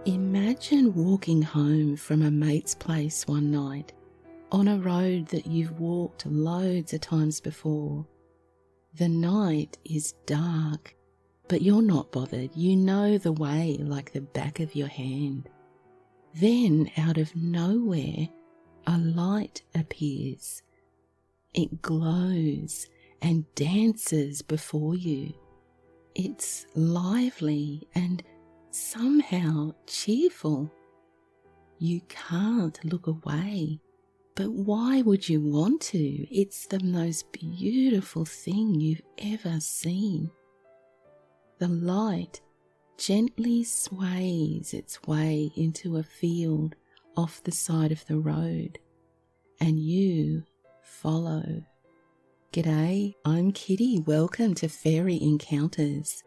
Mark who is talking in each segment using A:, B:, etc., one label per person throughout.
A: Imagine walking home from a mate's place one night on a road that you've walked loads of times before. The night is dark, but you're not bothered. You know the way like the back of your hand. Then, out of nowhere, a light appears. It glows and dances before you. It's lively and somehow cheerful. You can't look away, but why would you want to? It's the most beautiful thing you've ever seen. The light gently sways its way into a field off the side of the road, and you follow. G'day, I'm Kitty. Welcome to Fairy Encounters.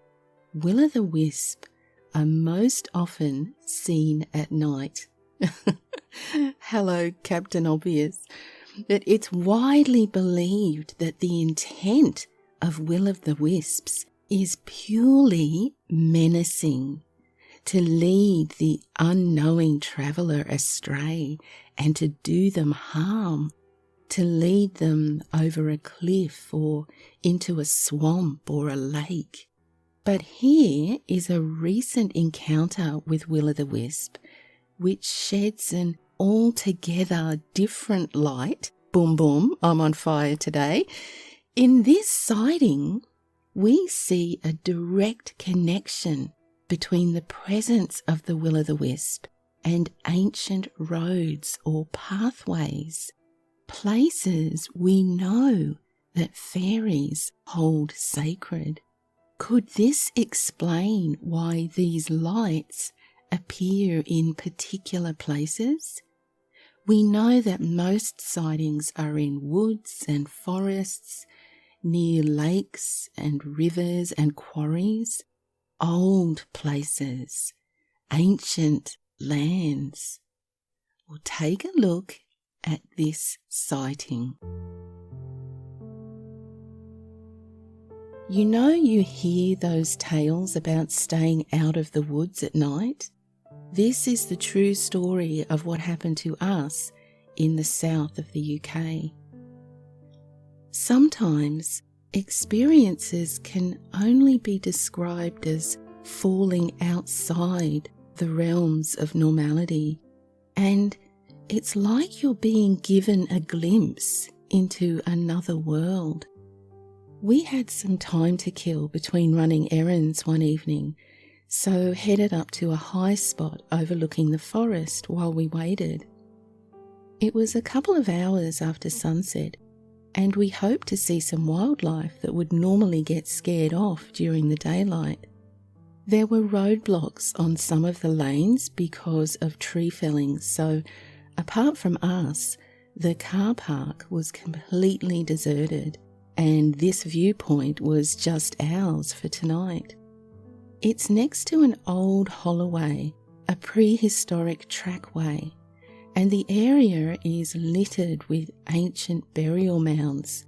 A: Will-o'-the-wisp are most often seen at night. Hello, Captain Obvious. But it's widely believed that the intent of will-o'-the-wisps is purely menacing, to lead the unknowing traveller astray and to do them harm, to lead them over a cliff or into a swamp or a lake. But here is a recent encounter with will-o'-the-wisp, which sheds an altogether different light. Boom, boom, I'm on fire today. In this sighting, we see a direct connection between the presence of the will-o'-the-wisp and ancient roads or pathways, places we know that fairies hold sacred. Could this explain why these lights appear in particular places? We know that most sightings are in woods and forests, near lakes and rivers and quarries, old places, ancient lands. We'll take a look at this sighting. You know, you hear those tales about staying out of the woods at night? This is the true story of what happened to us in the south of the UK. Sometimes experiences can only be described as falling outside the realms of normality, and it's like you're being given a glimpse into another world. We had some time to kill between running errands one evening, so headed up to a high spot overlooking the forest while we waited. It was a couple of hours after sunset, and we hoped to see some wildlife that would normally get scared off during the daylight. There were roadblocks on some of the lanes because of tree felling, so apart from us, the car park was completely deserted, and this viewpoint was just ours for tonight. It's next to an old holloway, a prehistoric trackway, and the area is littered with ancient burial mounds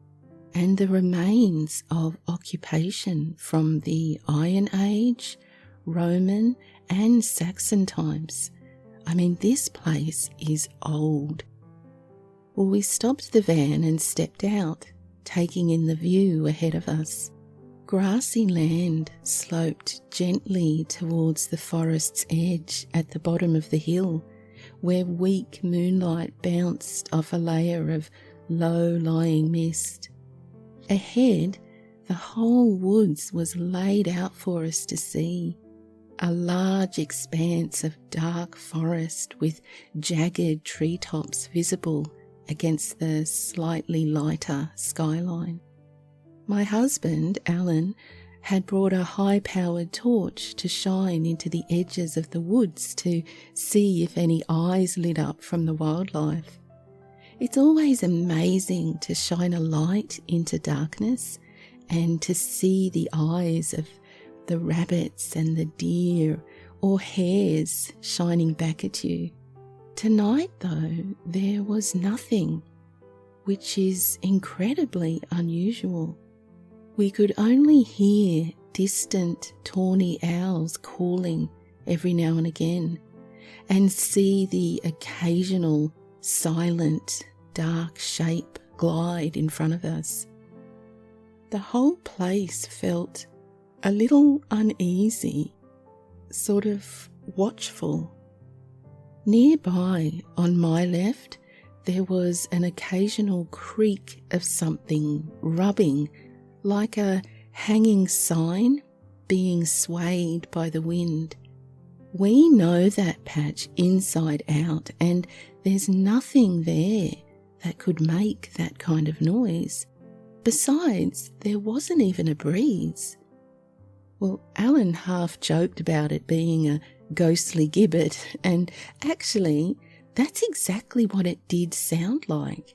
A: and the remains of occupation from the Iron Age, Roman and Saxon times. I mean, this place is old. Well, we stopped the van and stepped out, taking in the view ahead of us. Grassy land sloped gently towards the forest's edge at the bottom of the hill, where weak moonlight bounced off a layer of low-lying mist. Ahead, the whole woods was laid out for us to see, a large expanse of dark forest with jagged treetops visible against the slightly lighter skyline. My husband, Alan, had brought a high-powered torch to shine into the edges of the woods to see if any eyes lit up from the wildlife. It's always amazing to shine a light into darkness and to see the eyes of the rabbits and the deer or hares shining back at you. Tonight, though, there was nothing, which is incredibly unusual. We could only hear distant tawny owls calling every now and again, and see the occasional silent, dark shape glide in front of us. The whole place felt a little uneasy, sort of watchful. Nearby, on my left, there was an occasional creak of something rubbing, like a hanging sign being swayed by the wind. We know that patch inside out, and there's nothing there that could make that kind of noise. Besides, there wasn't even a breeze. Well, Alan half joked about it being a ghostly gibbet, and actually, that's exactly what it did sound like.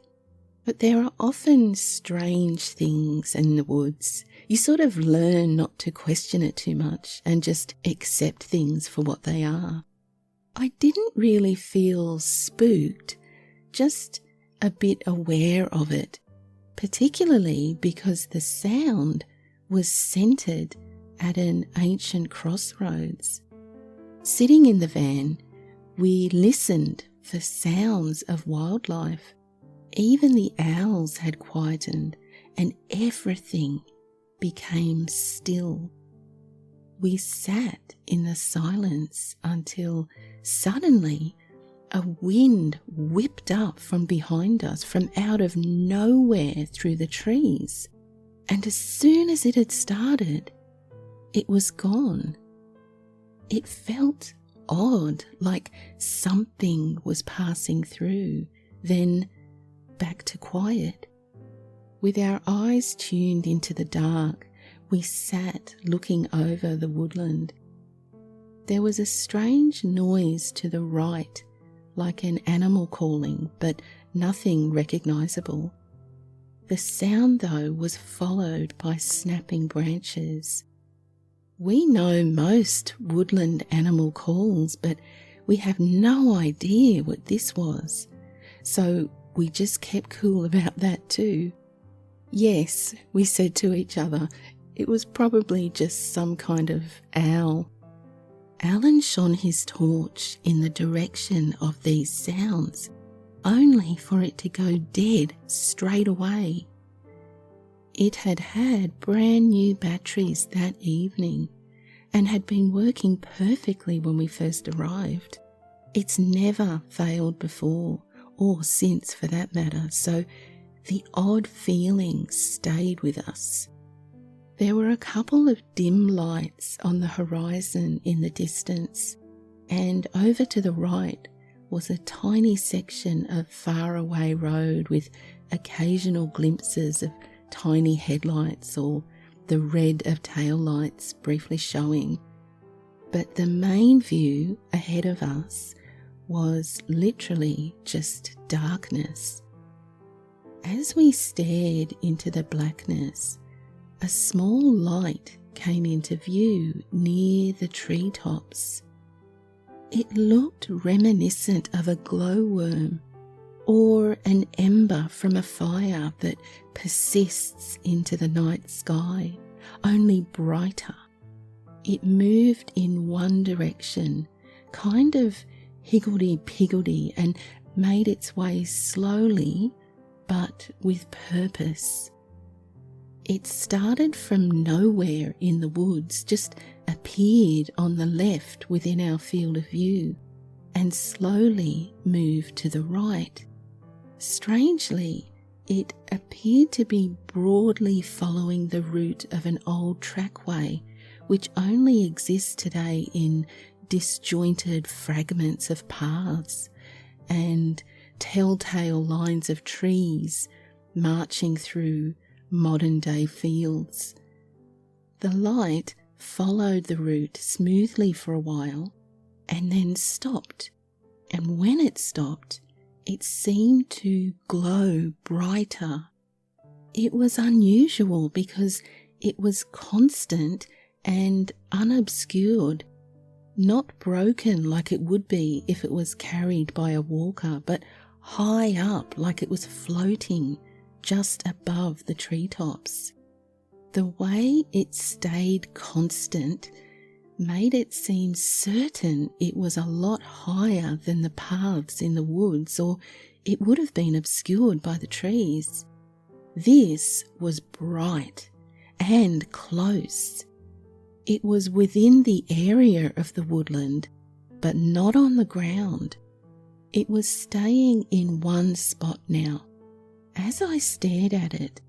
A: But there are often strange things in the woods. You sort of learn not to question it too much and just accept things for what they are. I didn't really feel spooked, just a bit aware of it, particularly because the sound was centred at an ancient crossroads. Sitting in the van, we listened for sounds of wildlife. Even the owls had quietened and everything became still. We sat in the silence until suddenly a wind whipped up from behind us, from out of nowhere through the trees. And as soon as it had started, it was gone. It felt odd, like something was passing through, then back to quiet. With our eyes tuned into the dark, we sat looking over the woodland. There was a strange noise to the right, like an animal calling, but nothing recognisable. The sound, though, was followed by snapping branches. We know most woodland animal calls, but we have no idea what this was, so we just kept cool about that too. Yes, we said to each other, it was probably just some kind of owl. Alan shone his torch in the direction of these sounds, only for it to go dead straight away. It had had brand new batteries that evening and had been working perfectly when we first arrived. It's never failed before, or since for that matter, so the odd feeling stayed with us. There were a couple of dim lights on the horizon in the distance, and over to the right was a tiny section of faraway road with occasional glimpses of tiny headlights or the red of tail lights briefly showing. But the main view ahead of us was literally just darkness. As we stared into the blackness, a small light came into view near the treetops. It looked reminiscent of a glowworm or an ember from a fire that persists into the night sky, only brighter. It moved in one direction, kind of higgledy-piggledy, and made its way slowly but with purpose. It started from nowhere in the woods, just appeared on the left within our field of view, and slowly moved to the right. Strangely, it appeared to be broadly following the route of an old trackway, which only exists today in disjointed fragments of paths and telltale lines of trees marching through modern-day fields. The light followed the route smoothly for a while and then stopped, and when it stopped, it seemed to glow brighter. It was unusual because it was constant and unobscured, not broken like it would be if it was carried by a walker, but high up like it was floating just above the treetops. The way it stayed constant made it seem certain it was a lot higher than the paths in the woods, or it would have been obscured by the trees. This was bright and close. It was within the area of the woodland, but not on the ground. It was staying in one spot now. As I stared at it,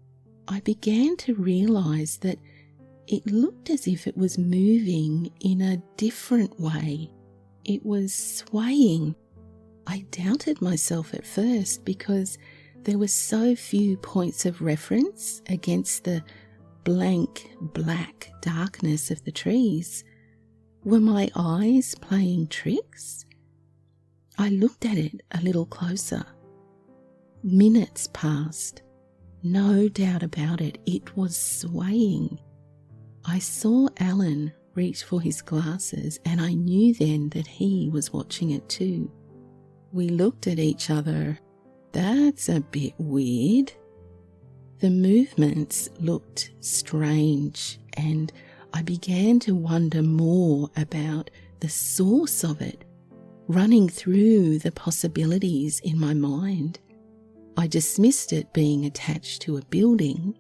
A: I began to realize that it looked as if it was moving in a different way. It was swaying. I doubted myself at first because there were so few points of reference against the blank black darkness of the trees. Were my eyes playing tricks? I looked at it a little closer. Minutes passed. No doubt about it, it was swaying. I saw Alan reach for his glasses, and I knew then that he was watching it too. We looked at each other. That's a bit weird. The movements looked strange, and I began to wonder more about the source of it, running through the possibilities in my mind. I dismissed it being attached to a building,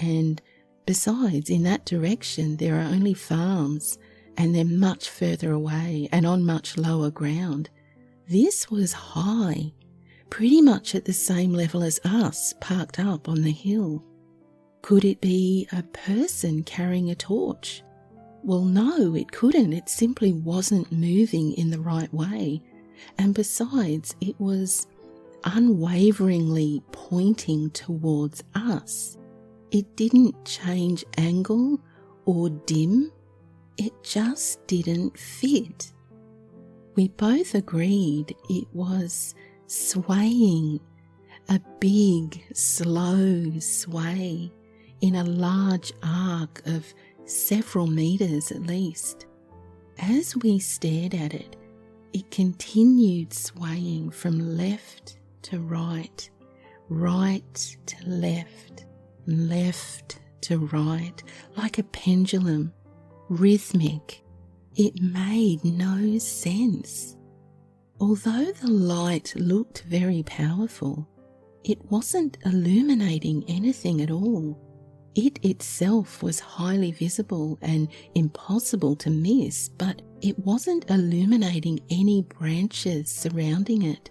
A: and besides, in that direction there are only farms, and they're much further away and on much lower ground. This was high, pretty much at the same level as us, parked up on the hill. Could it be a person carrying a torch? Well, no, it couldn't. It simply wasn't moving in the right way. And besides, it was unwaveringly pointing towards us. It didn't change angle or dim. It just didn't fit. We both agreed it was swaying, a big, slow sway in a large arc of several meters at least. As we stared at it, it continued swaying from left to right, right to left, left to right, like a pendulum, rhythmic. It made no sense. Although the light looked very powerful, it wasn't illuminating anything at all. It itself was highly visible and impossible to miss, but it wasn't illuminating any branches surrounding it,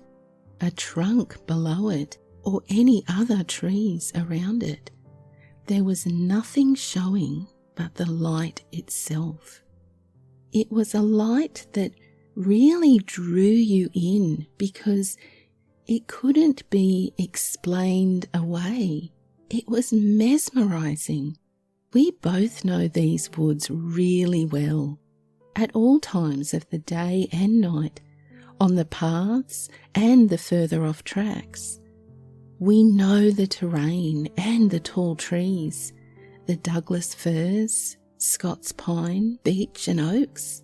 A: a trunk below it, or any other trees around it. There was nothing showing but the light itself. It was a light that really drew you in because it couldn't be explained away. It was mesmerizing. We both know these woods really well, at all times of the day and night, on the paths and the further off tracks. We know the terrain and the tall trees, the Douglas firs, Scots pine, beech and oaks.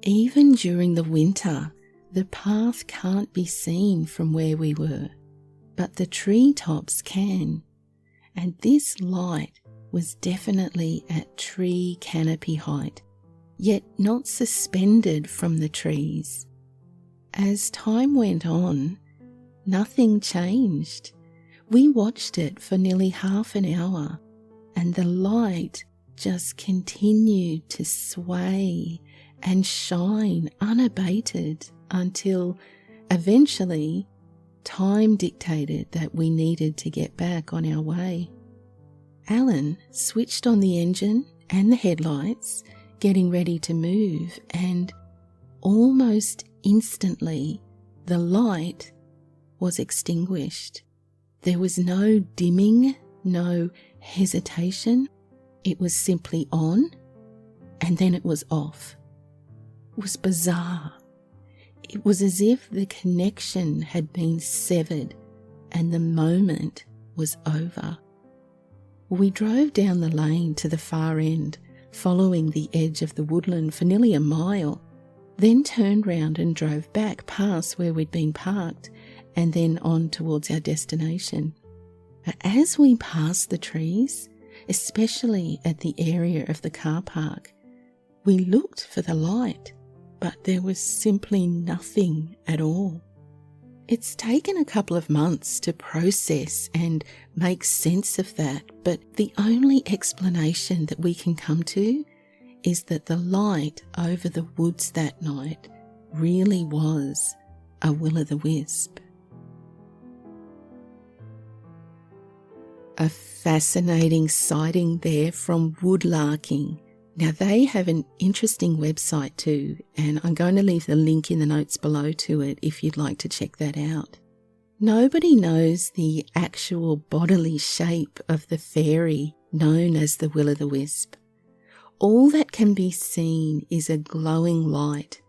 A: Even during the winter, the path can't be seen from where we were, but the treetops can. And this light was definitely at tree canopy height, yet not suspended from the trees. As time went on, nothing changed. We watched it for nearly half an hour, and the light just continued to sway and shine unabated until eventually time dictated that we needed to get back on our way. Alan switched on the engine and the headlights, getting ready to move, and almost instantly the light was extinguished. There was no dimming, no hesitation. It was simply on, and then it was off. It was bizarre. It was as if the connection had been severed and the moment was over. We drove down the lane to the far end, following the edge of the woodland for nearly a mile, then turned round and drove back past where we'd been parked and then on towards our destination. But as we passed the trees, especially at the area of the car park, We looked for the light, but there was simply nothing at all. It's taken a couple of months to process and make sense of that, but the only explanation that we can come to is that the light over the woods that night really was a will-o'-the-wisp. A fascinating sighting there from woodlarking. Now they have an interesting website too, and I'm going to leave the link in the notes below to it if you'd like to check that out. Nobody knows the actual bodily shape of the fairy known as the will-o'-the-wisp. All that can be seen is a glowing light,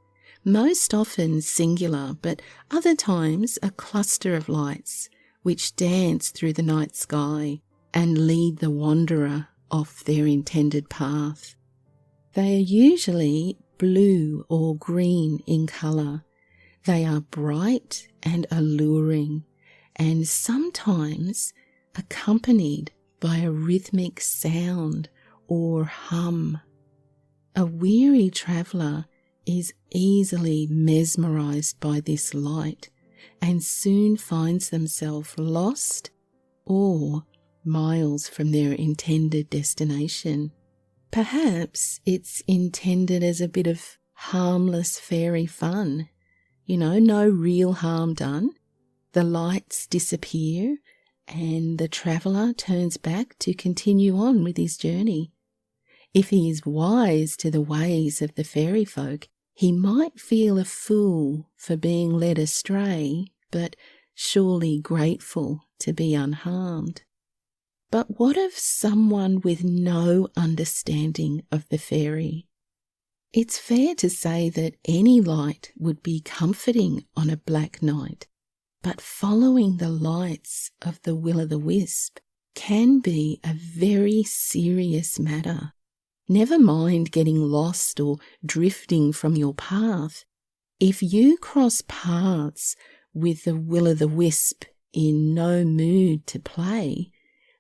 A: most often singular, but other times a cluster of lights which dance through the night sky and lead the wanderer off their intended path. They are usually blue or green in colour. They are bright and alluring, and sometimes accompanied by a rhythmic sound or hum. A weary traveller is easily mesmerised by this light and soon finds themselves lost or miles from their intended destination. Perhaps it's intended as a bit of harmless fairy fun. No real harm done. The lights disappear and the traveller turns back to continue on with his journey. If he is wise to the ways of the fairy folk, he might feel a fool for being led astray, but surely grateful to be unharmed. But what of someone with no understanding of the fairy? It's fair to say that any light would be comforting on a black night, but following the lights of the will-o'-the-wisp can be a very serious matter. Never mind getting lost or drifting from your path. If you cross paths with the will-o'-the-wisp in no mood to play,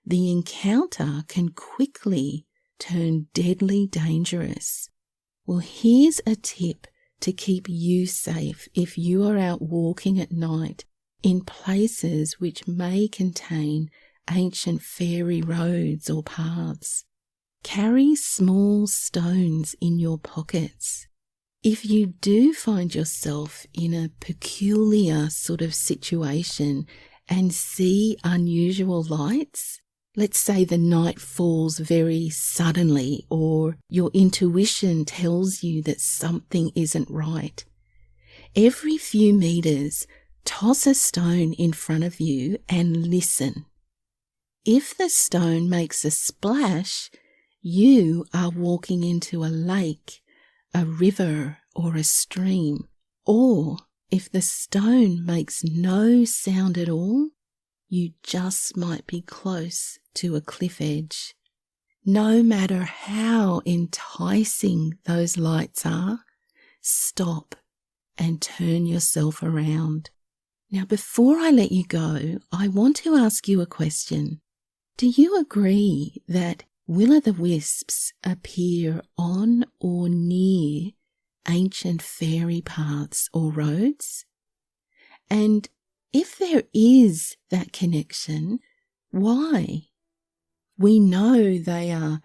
A: the encounter can quickly turn deadly dangerous. Well, here's a tip to keep you safe if you are out walking at night in places which may contain ancient fairy roads or paths. Carry small stones in your pockets. If you do find yourself in a peculiar sort of situation and see unusual lights, let's say the night falls very suddenly or your intuition tells you that something isn't right, every few meters, toss a stone in front of you and listen. If the stone makes a splash, you are walking into a lake, a river, or a stream. Or if the stone makes no sound at all, you just might be close to a cliff edge. No matter how enticing those lights are, stop and turn yourself around. Now, before I let you go, I want to ask you a question. Do you agree that will-o'-the-wisps appear on or near ancient fairy paths or roads? And if there is that connection, why? We know they are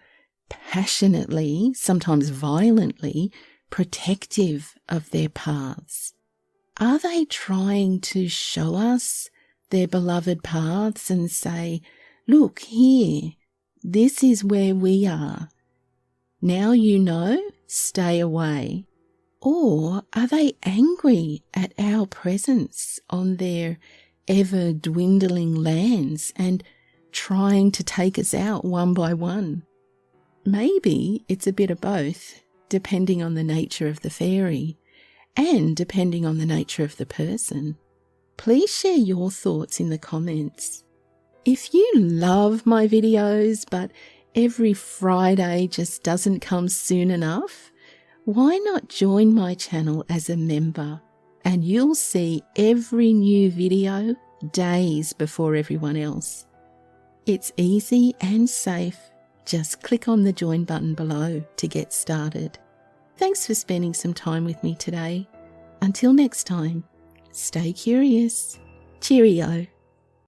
A: passionately, sometimes violently, protective of their paths. Are they trying to show us their beloved paths and say, look here, this is where we are. Now you know, stay away. Or are they angry at our presence on their ever-dwindling lands and trying to take us out one by one? Maybe it's a bit of both, depending on the nature of the fairy and depending on the nature of the person. Please share your thoughts in the comments. If you love my videos, but every Friday just doesn't come soon enough, why not join my channel as a member and you'll see every new video days before everyone else. It's easy and safe. Just click on the join button below to get started. Thanks for spending some time with me today. Until next time, stay curious. Cheerio.